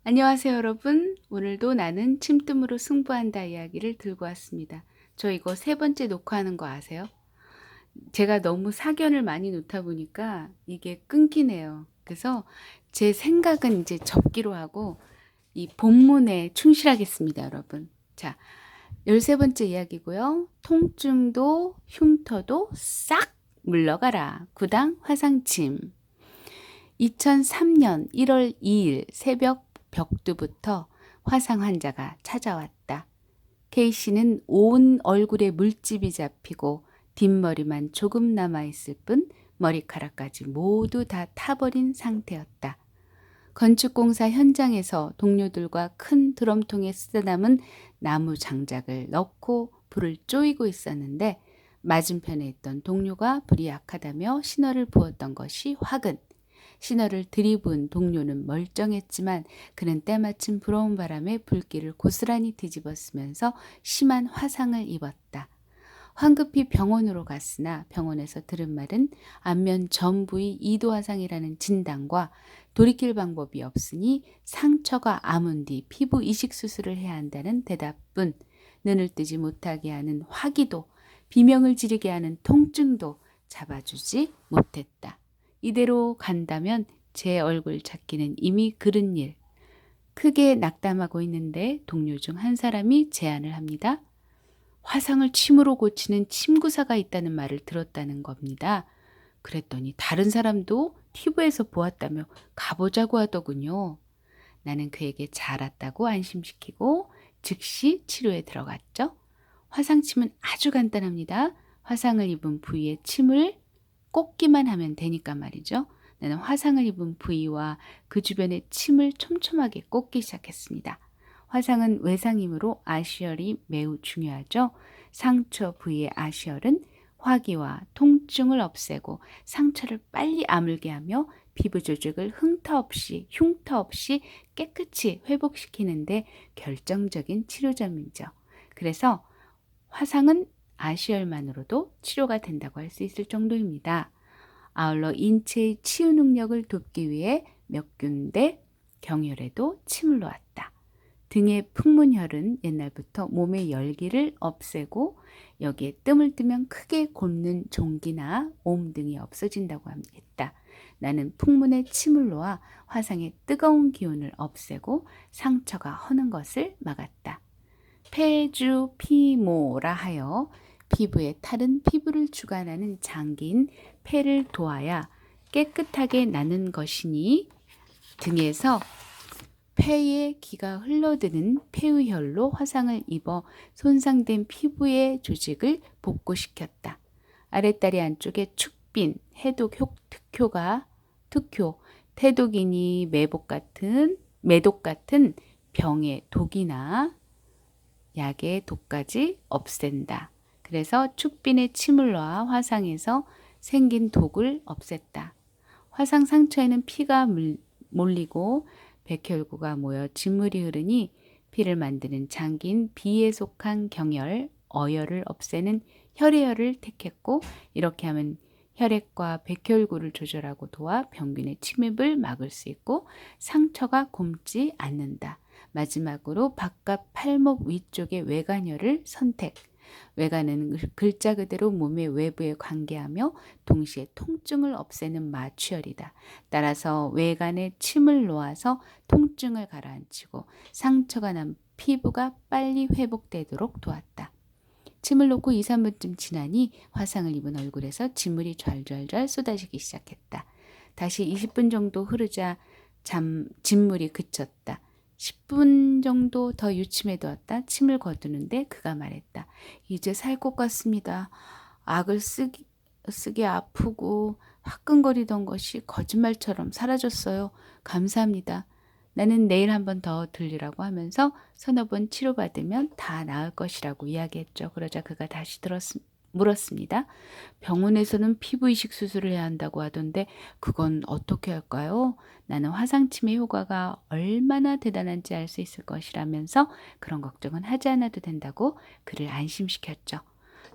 안녕하세요, 여러분. 오늘도 나는 침뜸으로 승부한다 이야기를 들고 왔습니다. 저 이거 세 번째 녹화하는 거 아세요? 제가 너무 사견을 많이 놓다 보니까 이게 끊기네요. 그래서 제 생각은 이제 접기로 하고 이 본문에 충실하겠습니다, 여러분. 자, 13번째 이야기고요. 통증도 흉터도 싹 물러가라. 구당 화상침. 2003년 1월 2일 새벽 벽두부터 화상 환자가 찾아왔다. K씨는 온 얼굴에 물집이 잡히고 뒷머리만 조금 남아있을 뿐 머리카락까지 모두 다 타버린 상태였다. 건축공사 현장에서 동료들과 큰 드럼통에 쓰다남은 나무 장작을 넣고 불을 쪼이고 있었는데 맞은편에 있던 동료가 불이 약하다며 신호를 부었던 것이 화근. 신호를 들이부은 동료는 멀쩡했지만 그는 때마침 불어온 바람에 불길을 고스란히 뒤집었으면서 심한 화상을 입었다. 황급히 병원으로 갔으나 병원에서 들은 말은 안면 전 부위 이도 화상이라는 진단과 돌이킬 방법이 없으니 상처가 아문 뒤 피부 이식 수술을 해야 한다는 대답뿐 눈을 뜨지 못하게 하는 화기도 비명을 지르게 하는 통증도 잡아주지 못했다. 이대로 간다면 제 얼굴 찾기는 이미 그른 일. 크게 낙담하고 있는데 동료 중 한 사람이 제안을 합니다. 화상을 침으로 고치는 침구사가 있다는 말을 들었다는 겁니다. 그랬더니 다른 사람도 TV에서 보았다며 가보자고 하더군요. 나는 그에게 잘 왔다고 안심시키고 즉시 치료에 들어갔죠. 화상침은 아주 간단합니다. 화상을 입은 부위에 침을 꽂기만 하면 되니까 말이죠. 나는 화상을 입은 부위와 그 주변에 침을 촘촘하게 꽂기 시작했습니다. 화상은 외상이므로 아시얼이 매우 중요하죠. 상처 부위의 아시얼은 화기와 통증을 없애고 상처를 빨리 아물게 하며 피부 조직을 흉터 없이 깨끗이 회복시키는데 결정적인 치료점이죠. 그래서 화상은 아시얼만으로도 치료가 된다고 할 수 있을 정도입니다. 아울러 인체의 치유 능력을 돕기 위해 몇 군데 경혈에도 침을 놓았다. 등의 풍문혈은 옛날부터 몸의 열기를 없애고 여기에 뜸을 뜨면 크게 곪는 종기나 옴 등이 없어진다고 했다. 나는 풍문에 침을 놓아 화상의 뜨거운 기운을 없애고 상처가 허는 것을 막았다. 폐주피모라 하여 피부에 타른 피부를 주관하는 장기인 폐를 도와야 깨끗하게 나는 것이니 등에서 폐에 기가 흘러드는 폐의혈로 화상을 입어 손상된 피부의 조직을 복구시켰다. 아랫다리 안쪽에 축빈, 특효, 태독이니 매독 같은 병의 독이나 약의 독까지 없앤다. 그래서 축빈에 침을 놓아 화상에서 생긴 독을 없앴다. 화상 상처에는 피가 몰리고 백혈구가 모여 진물이 흐르니 피를 만드는 장기인 비에 속한 경혈, 어혈을 없애는 혈액혈을 택했고 이렇게 하면 혈액과 백혈구를 조절하고 도와 병균의 침입을 막을 수 있고 상처가 곪지 않는다. 마지막으로 바깥 팔목 위쪽의 외관혈을 선택. 외관은 글자 그대로 몸의 외부에 관계하며 동시에 통증을 없애는 마취혈이다. 따라서 외관에 침을 놓아서 통증을 가라앉히고 상처가 난 피부가 빨리 회복되도록 도왔다. 침을 놓고 2, 3분쯤 지나니 화상을 입은 얼굴에서 진물이 좔좔 쏟아지기 시작했다. 다시 20분 정도 흐르자 진물이 그쳤다. 10분 정도 더 유침해두었다. 침을 거두는데 그가 말했다. 이제 살 것 같습니다. 악을 쓰기 아프고 화끈거리던 것이 거짓말처럼 사라졌어요. 감사합니다. 나는 내일 한 번 더 들리라고 하면서 서너 번 치료받으면 다 나을 것이라고 이야기했죠. 그러자 그가 다시 물었습니다. 병원에서는 피부 이식 수술을 해야 한다고 하던데 그건 어떻게 할까요? 나는 화상침의 효과가 얼마나 대단한지 알 수 있을 것이라면서 그런 걱정은 하지 않아도 된다고 그를 안심시켰죠.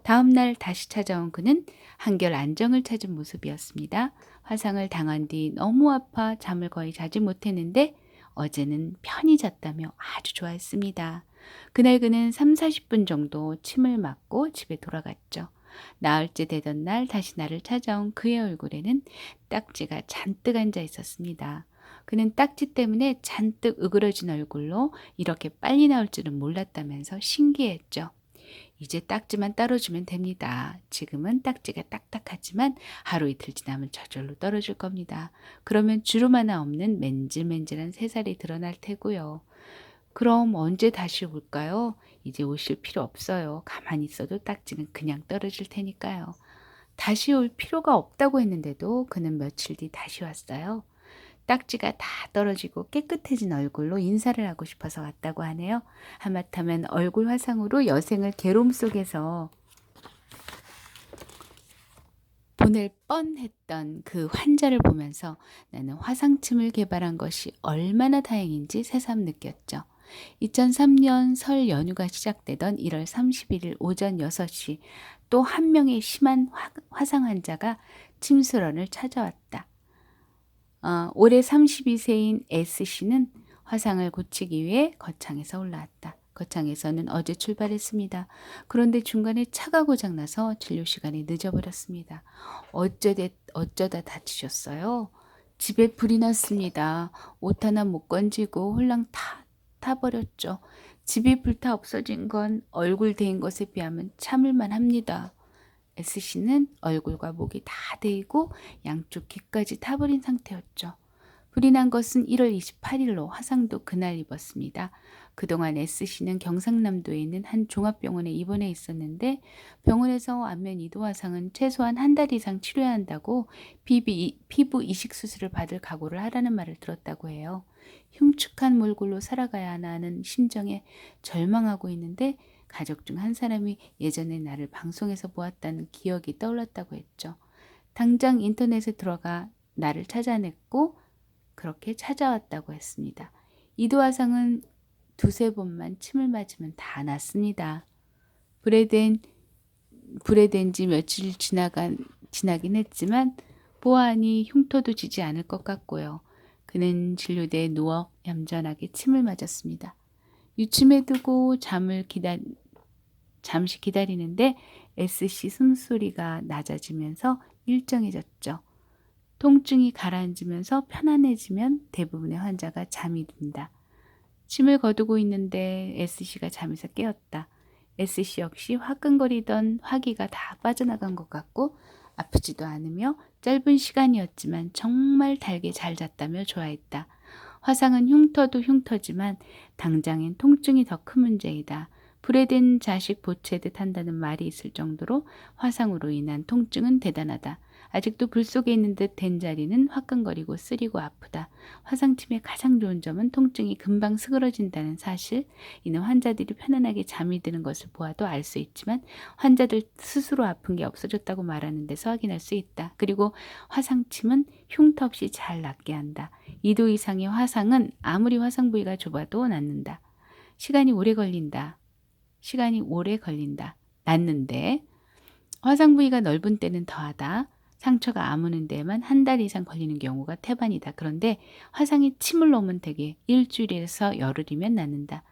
다음 날 다시 찾아온 그는 한결 안정을 찾은 모습이었습니다. 화상을 당한 뒤 너무 아파 잠을 거의 자지 못했는데 어제는 편히 잤다며 아주 좋아했습니다. 그날 그는 3, 40분 정도 침을 맞고 집에 돌아갔죠. 나흘째 되던 날 다시 나를 찾아온 그의 얼굴에는 딱지가 잔뜩 앉아 있었습니다. 그는 딱지 때문에 잔뜩 으그러진 얼굴로 이렇게 빨리 나올 줄은 몰랐다면서 신기했죠. 이제 딱지만 떨어주면 됩니다. 지금은 딱지가 딱딱하지만 하루 이틀 지나면 저절로 떨어질 겁니다. 그러면 주름 하나 없는 맨질맨질한 새살이 드러날 테고요. 그럼 언제 다시 올까요? 이제 오실 필요 없어요. 가만히 있어도 딱지는 그냥 떨어질 테니까요. 다시 올 필요가 없다고 했는데도 그는 며칠 뒤 다시 왔어요. 딱지가 다 떨어지고 깨끗해진 얼굴로 인사를 하고 싶어서 왔다고 하네요. 하마터면 얼굴 화상으로 여생을 괴로움 속에서 보낼 뻔했던 그 환자를 보면서 나는 화상침을 개발한 것이 얼마나 다행인지 새삼 느꼈죠. 2003년 설 연휴가 시작되던 1월 31일 오전 6시 또 한 명의 심한 화상 환자가 침술원을 찾아왔다. 올해 32세인 S씨는 화상을 고치기 위해 거창에서 올라왔다. 거창에서는 어제 출발했습니다. 그런데 중간에 차가 고장나서 진료 시간이 늦어버렸습니다. 어쩌다 다치셨어요? 집에 불이 났습니다. 옷 하나 못 건지고 홀랑 타버렸죠. 집이 불타 없어진 건 얼굴 데인 것에 비하면 참을만 합니다. S씨는 얼굴과 목이 다 데이고 양쪽 귀까지 타버린 상태였죠. 불이 난 것은 1월 28일로 화상도 그날 입었습니다. 그동안 S씨는 경상남도에 있는 한 종합병원에 입원해 있었는데 병원에서 안면 이도 화상은 최소한 한 달 이상 치료해야 한다고 피부 이식 수술을 받을 각오를 하라는 말을 들었다고 해요. 흉측한 몰골로 살아가야 하나 하는 심정에 절망하고 있는데 가족 중 한 사람이 예전에 나를 방송에서 보았다는 기억이 떠올랐다고 했죠. 당장 인터넷에 들어가 나를 찾아냈고 그렇게 찾아왔다고 했습니다. 이도화상은 두세 번만 침을 맞으면 다 낫습니다. 불에 된 지 며칠 지나긴 했지만 보아하니 흉터도 지지 않을 것 같고요. 그는 진료대에 누워 얌전하게 침을 맞았습니다. 유침에 두고 잠시 기다리는데 S씨 숨소리가 낮아지면서 일정해졌죠. 통증이 가라앉으면서 편안해지면 대부분의 환자가 잠이 든다. 침을 거두고 있는데 S씨가 잠에서 깨었다. S씨 역시 화끈거리던 화기가 다 빠져나간 것 같고 아프지도 않으며 짧은 시간이었지만 정말 달게 잘 잤다며 좋아했다. 화상은 흉터도 흉터지만 당장엔 통증이 더 큰 문제이다. 불에 댄 자식 보채듯 한다는 말이 있을 정도로 화상으로 인한 통증은 대단하다. 아직도 불 속에 있는 듯 된 자리는 화끈거리고 쓰리고 아프다. 화상침의 가장 좋은 점은 통증이 금방 스그러진다는 사실. 이는 환자들이 편안하게 잠이 드는 것을 보아도 알 수 있지만 환자들 스스로 아픈 게 없어졌다고 말하는 데서 확인할 수 있다. 그리고 화상침은 흉터 없이 잘 낫게 한다. 2도 이상의 화상은 아무리 화상 부위가 좁아도 낫는다. 시간이 오래 걸린다. 낫는데 화상 부위가 넓은 때는 더하다. 상처가 아무는 데에만 한 달 이상 걸리는 경우가 태반이다. 그런데 화상이 침을 놓으면 되게 일주일에서 열흘이면 낫는다.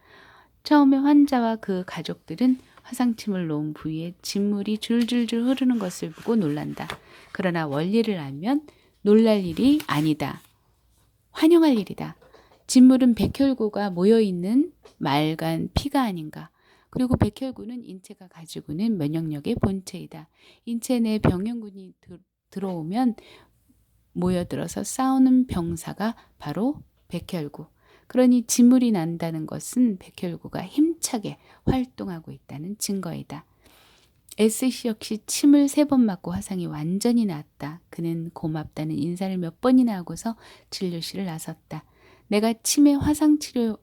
처음에 환자와 그 가족들은 화상침을 놓은 부위에 진물이 줄줄줄 흐르는 것을 보고 놀란다. 그러나 원리를 알면 놀랄 일이 아니다. 환영할 일이다. 진물은 백혈구가 모여있는 맑은 피가 아닌가. 그리고 백혈구는 인체가 가지고 있는 면역력의 본체이다. 인체 내 병原군이 들어오면 모여들어서 싸우는 병사가 바로 백혈구. 그러니 진물이 난다는 것은 백혈구가 힘차게 활동하고 있다는 증거이다. S씨 역시 침을 3번 맞고 화상이 완전히 나았다. 그는 고맙다는 인사를 몇 번이나 하고서 진료실을 나섰다. 내가 침의 화상치료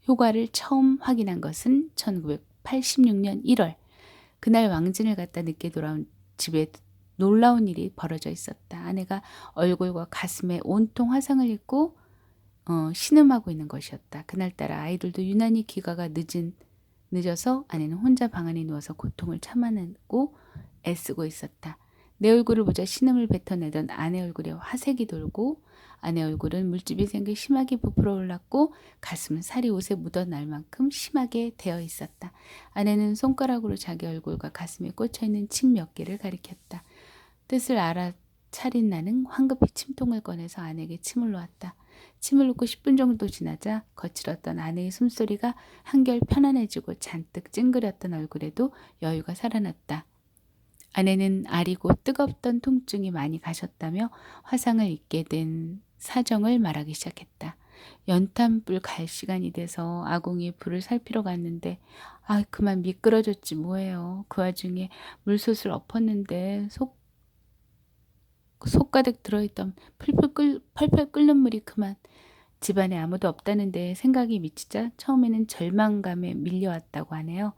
효과를 처음 확인한 것은 1986년 1월. 그날 왕진을 갔다 늦게 돌아온 집에 놀라운 일이 벌어져 있었다. 아내가 얼굴과 가슴에 온통 화상을 입고 신음하고 있는 것이었다. 그날따라 아이들도 유난히 귀가가 늦어서 아내는 혼자 방 안에 누워서 고통을 참아내고 애쓰고 있었다. 내 얼굴을 보자 신음을 뱉어내던 아내 얼굴에 화색이 돌고 아내 얼굴은 물집이 생겨 심하게 부풀어 올랐고 가슴은 살이 옷에 묻어날 만큼 심하게 되어 있었다. 아내는 손가락으로 자기 얼굴과 가슴에 꽂혀있는 침 몇 개를 가리켰다. 뜻을 알아차린 나는 황급히 침통을 꺼내서 아내에게 침을 놓았다. 침을 놓고 10분 정도 지나자 거칠었던 아내의 숨소리가 한결 편안해지고 잔뜩 찡그렸던 얼굴에도 여유가 살아났다. 아내는 아리고 뜨겁던 통증이 많이 가셨다며 화상을 입게 된 사정을 말하기 시작했다. 연탄불 갈 시간이 돼서 아궁이 불을 살피러 갔는데 그만 미끄러졌지 뭐예요. 그 와중에 물솥을 엎었는데 속 가득 들어있던 펄펄 끓는 물이 그만. 집안에 아무도 없다는데 생각이 미치자 처음에는 절망감에 밀려왔다고 하네요.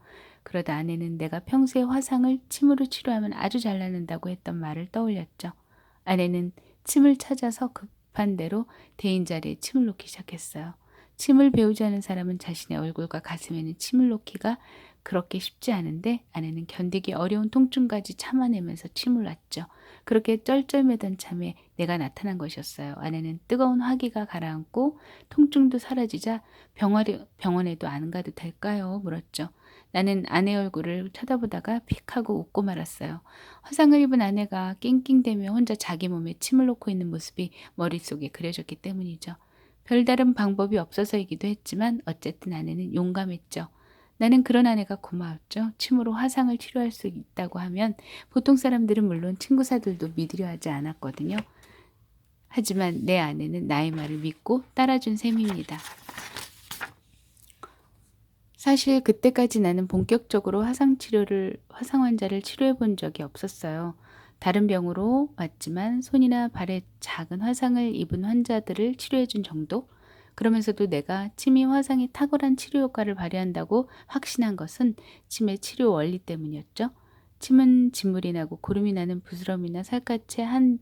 그러다 아내는 내가 평소에 화상을 침으로 치료하면 아주 잘 낫는다고 했던 말을 떠올렸죠. 아내는 침을 찾아서 급한 대로 대인 자리에 침을 놓기 시작했어요. 침을 배우지 않은 사람은 자신의 얼굴과 가슴에는 침을 놓기가 그렇게 쉽지 않은데 아내는 견디기 어려운 통증까지 참아내면서 침을 놨죠. 그렇게 쩔쩔매던 참에 내가 나타난 것이었어요. 아내는 뜨거운 화기가 가라앉고 통증도 사라지자 병원에도 안 가도 될까요? 물었죠. 나는 아내 얼굴을 쳐다보다가 픽 하고 웃고 말았어요. 화상을 입은 아내가 낑낑대며 혼자 자기 몸에 침을 놓고 있는 모습이 머릿속에 그려졌기 때문이죠. 별다른 방법이 없어서이기도 했지만 어쨌든 아내는 용감했죠. 나는 그런 아내가 고마웠죠. 침으로 화상을 치료할 수 있다고 하면 보통 사람들은 물론 친구사들도 믿으려 하지 않았거든요. 하지만 내 아내는 나의 말을 믿고 따라준 셈입니다. 사실 그때까지 나는 본격적으로 화상 환자를 치료해 본 적이 없었어요. 다른 병으로 왔지만 손이나 발에 작은 화상을 입은 환자들을 치료해 준 정도? 그러면서도 내가 침이 화상에 탁월한 치료 효과를 발휘한다고 확신한 것은 침의 치료 원리 때문이었죠. 침은 진물이 나고 고름이 나는 부스럼이나 살갗의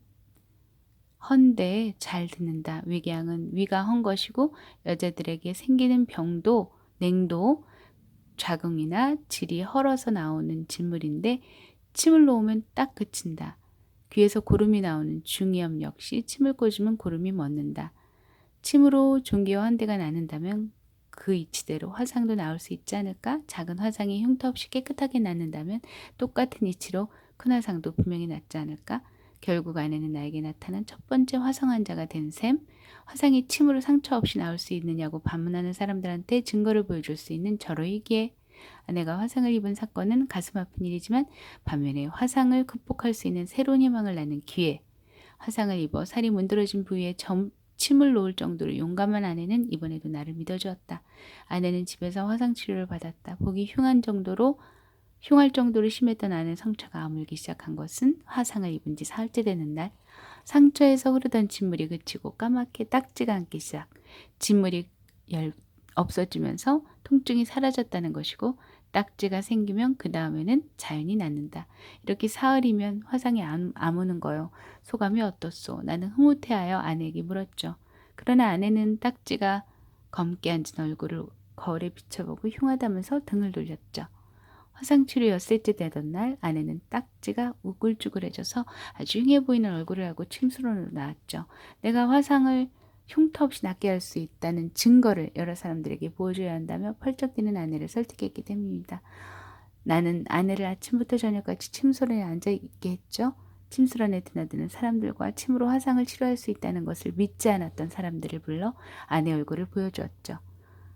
헌데에 잘 듣는다. 위궤양은 위가 헌 것이고 여자들에게 생기는 병도 냉도, 자궁이나 질이 헐어서 나오는 진물인데 침을 놓으면 딱 그친다. 귀에서 고름이 나오는 중이염 역시 침을 꽂으면 고름이 멎는다. 침으로 종기와 환대가 낫는다면 그 이치대로 화상도 나올 수 있지 않을까? 작은 화상이 흉터 없이 깨끗하게 낫는다면 똑같은 이치로 큰 화상도 분명히 낫지 않을까? 결국 아내는 나에게 나타난 첫 번째 화상 환자가 된 셈. 화상이 침으로 상처 없이 나올 수 있느냐고 반문하는 사람들한테 증거를 보여줄 수 있는 절호이기에 아내가 화상을 입은 사건은 가슴 아픈 일이지만 반면에 화상을 극복할 수 있는 새로운 희망을 낳는 기회. 화상을 입어 살이 문드러진 부위에 침을 놓을 정도로 용감한 아내는 이번에도 나를 믿어주었다. 아내는 집에서 화상 치료를 받았다. 보기 흉할 정도로 심했던 아내의 상처가 아물기 시작한 것은 화상을 입은 지 사흘째 되는 날. 상처에서 흐르던 진물이 그치고 까맣게 딱지가 앉기 시작. 진물이 없어지면서 통증이 사라졌다는 것이고 딱지가 생기면 그 다음에는 자연히 낫는다. 이렇게 사흘이면 화상이 아무는 거요. 소감이 어떻소? 나는 흐뭇해하여 아내에게 물었죠. 그러나 아내는 딱지가 검게 앉은 얼굴을 거울에 비춰보고 흉하다면서 등을 돌렸죠. 화상치료 엿새째 되던 날 아내는 딱지가 우글쭈글해져서 아주 흉해 보이는 얼굴을 하고 침수로 나왔죠. 내가 화상을 흉터 없이 낫게 할 수 있다는 증거를 여러 사람들에게 보여줘야 한다며 펄쩍 뛰는 아내를 설득했기 때문입니다. 나는 아내를 아침부터 저녁까지 침소런에 앉아 있게 했죠. 침소런에 드나드는 사람들과 침으로 화상을 치료할 수 있다는 것을 믿지 않았던 사람들을 불러 아내 얼굴을 보여주었죠.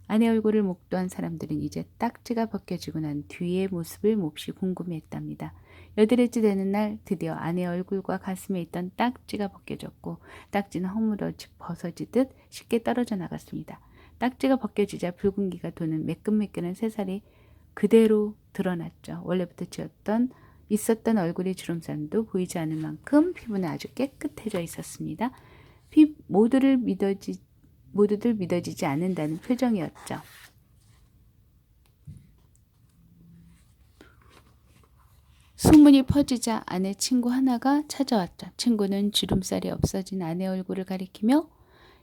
아내 얼굴을 목도한 사람들은 이제 딱지가 벗겨지고 난 뒤의 모습을 몹시 궁금해했답니다. 여드레째 되는 날 드디어 아내 얼굴과 가슴에 있던 딱지가 벗겨졌고 딱지는 허물어 벗어지듯 쉽게 떨어져 나갔습니다. 딱지가 벗겨지자 붉은기가 도는 매끈매끈한 새살이 그대로 드러났죠. 원래부터 있었던 얼굴의 주름살도 보이지 않을 만큼 피부는 아주 깨끗해져 있었습니다. 모두들 믿어지지 않는다는 표정이었죠. 소문이 퍼지자 아내 친구 하나가 찾아왔죠. 친구는 주름살이 없어진 아내 얼굴을 가리키며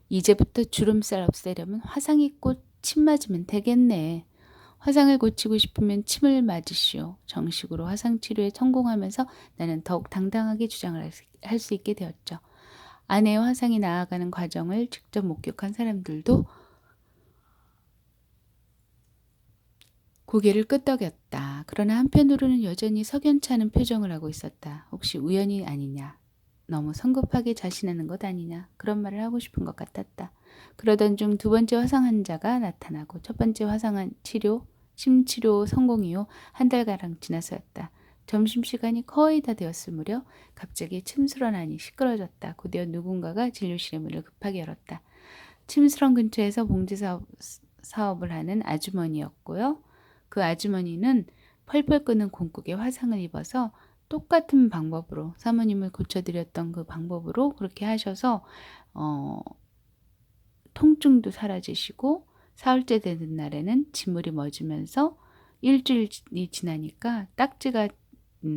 이제부터 주름살 없애려면 화상 입고 침 맞으면 되겠네. 화상을 고치고 싶으면 침을 맞으시오. 정식으로 화상 치료에 성공하면서 나는 더욱 당당하게 주장을 할 수 있게 되었죠. 아내의 화상이 나아가는 과정을 직접 목격한 사람들도 고개를 끄덕였다. 그러나 한편으로는 여전히 석연치 않은 표정을 하고 있었다. 혹시 우연이 아니냐? 너무 성급하게 자신하는 것 아니냐? 그런 말을 하고 싶은 것 같았다. 그러던 중 두 번째 화상 환자가 나타나고 첫 번째 화상 침치료 성공 이후 한 달가량 지나서였다. 점심시간이 거의 다 되었을 무렵 갑자기 침술어나니 시끄러졌다. 곧이어 누군가가 진료실의 문을 급하게 열었다. 침수런 근처에서 봉지 사업을 하는 아주머니였고요. 그 아주머니는 펄펄 끓는 공국에 화상을 입어서 똑같은 방법으로 사모님을 고쳐드렸던 그 방법으로 그렇게 하셔서 통증도 사라지시고 사흘째 되는 날에는 진물이 멎으면서 일주일이 지나니까 딱지가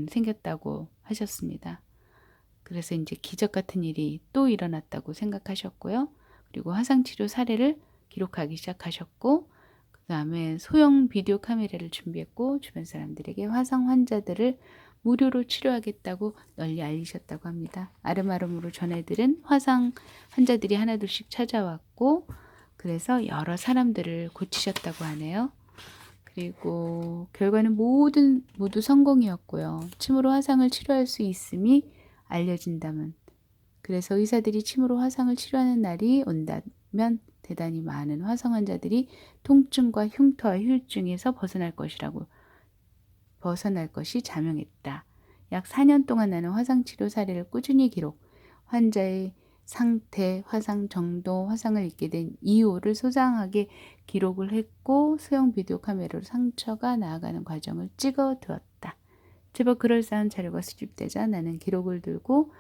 생겼다고 하셨습니다. 그래서 이제 기적 같은 일이 또 일어났다고 생각하셨고요. 그리고 화상치료 사례를 기록하기 시작하셨고 그 다음에 소형 비디오 카메라를 준비했고 주변 사람들에게 화상 환자들을 무료로 치료하겠다고 널리 알리셨다고 합니다. 아름아름으로 전해들은 화상 환자들이 하나둘씩 찾아왔고 그래서 여러 사람들을 고치셨다고 하네요. 그리고 결과는 모두 성공이었고요. 침으로 화상을 치료할 수 있음이 알려진다면 그래서 의사들이 침으로 화상을 치료하는 날이 온다면 대단히 많은 화상 환자들이 통증과 흉터와 후유증에서 벗어날 것이 자명했다. 약 4년 동안 나는 화상 치료 사례를 꾸준히 기록, 환자의 상태, 화상 정도, 화상을 입게 된 이유를 소상하게 기록을 했고 소형 비디오 카메라로 상처가 나아가는 과정을 찍어 두었다. 제법 그럴싸한 자료가 수집되자 나는 기록을 들고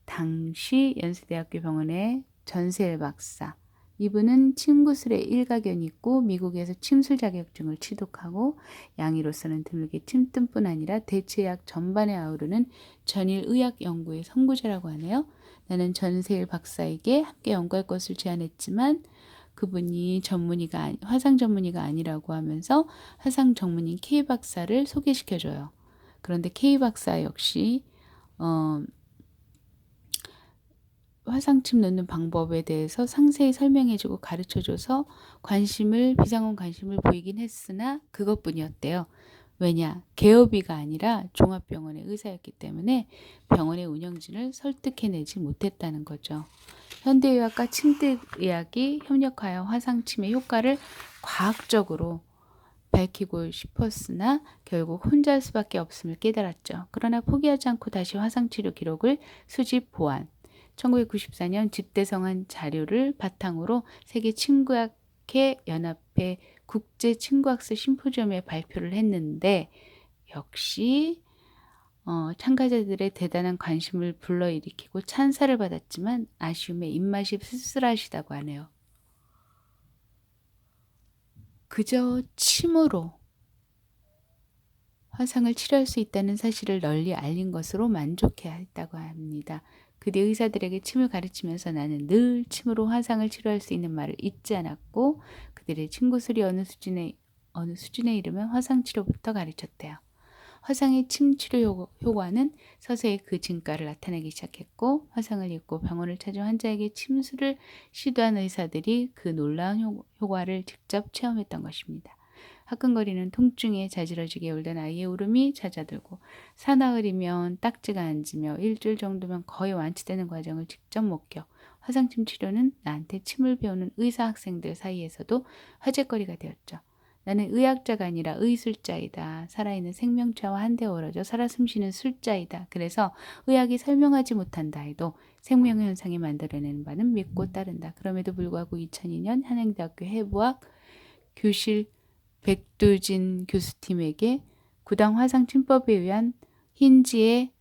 당시 연세대학교 병원의 전세일 박사, 이분은 침구술에 일가견이 있고 미국에서 침술 자격증을 취득하고 양의로서는 드물게 침뜸뿐 아니라 대체약 전반에 아우르는 전일 의학 연구의 선구자라고 하네요. 나는 전세일 박사에게 함께 연구할 것을 제안했지만 그분이 화상 전문의가 아니라고 하면서 화상 전문의 K 박사를 소개시켜줘요. 그런데 K 박사 역시 화상침 넣는 방법에 대해서 상세히 설명해주고 가르쳐줘서 비상한 관심을 보이긴 했으나 그것뿐이었대요. 왜냐? 개업이가 아니라 종합병원의 의사였기 때문에 병원의 운영진을 설득해내지 못했다는 거죠. 현대의학과 침대의학이 협력하여 화상침의 효과를 과학적으로 밝히고 싶었으나 결국 혼자 할 수밖에 없음을 깨달았죠. 그러나 포기하지 않고 다시 화상치료 기록을 수집 보완. 1994년 집대성한 자료를 바탕으로 세계 침구학회 연합회 국제 침구학술 심포지엄에 발표를 했는데 역시 참가자들의 대단한 관심을 불러일으키고 찬사를 받았지만 아쉬움에 입맛이 쓸쓸하시다고 하네요. 그저 침으로 화상을 치료할 수 있다는 사실을 널리 알린 것으로 만족해야 했다고 합니다. 그뒤 의사들에게 침을 가르치면서 나는 늘 침으로 화상을 치료할 수 있는 말을 잊지 않았고 그들의 침구술이 어느 수준에 이르면 화상치료부터 가르쳤대요. 화상의 침치료 효과는 서서히 그 진가를 나타내기 시작했고 화상을 입고 병원을 찾은 환자에게 침술을 시도한 의사들이 그 놀라운 효과를 직접 체험했던 것입니다. 화끈거리는 통증에 자지러지게 울던 아이의 울음이 잦아들고 사나흘이면 딱지가 앉으며 일주일 정도면 거의 완치되는 과정을 직접 목격. 화상침 치료는 나한테 침을 배우는 의사 학생들 사이에서도 화제거리가 되었죠. 나는 의학자가 아니라 의술자이다. 살아있는 생명체와 한데 어우러져 살아 숨쉬는 술자이다. 그래서 의학이 설명하지 못한다 해도 생명현상이 만들어내는 바는 믿고 따른다. 그럼에도 불구하고 2002년 한양대학교 해부학 교실 백두진 교수팀에게 구당 화상 침법에 의한 힌지의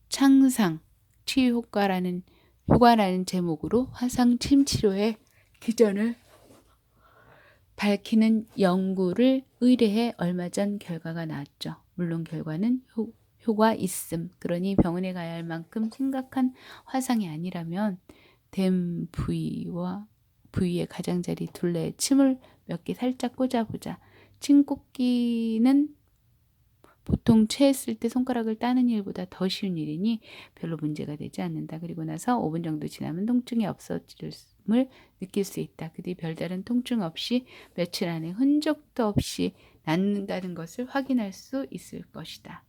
창상 치유 효과라는 제목으로 화상 침 치료의 기전을 밝히는 연구를 의뢰해 얼마 전 결과가 나왔죠. 물론 결과는 효과 있음. 그러니 병원에 가야 할 만큼 심각한 화상이 아니라면 댐 부위에 가장자리 둘레에 침을 몇 개 살짝 꽂아보자. 침꽂기는 보통 체했을 때 손가락을 따는 일보다 더 쉬운 일이니 별로 문제가 되지 않는다. 그리고 나서 5분 정도 지나면 통증이 없어짐을 느낄 수 있다. 그 뒤 별다른 통증 없이 며칠 안에 흔적도 없이 낫는다는 것을 확인할 수 있을 것이다.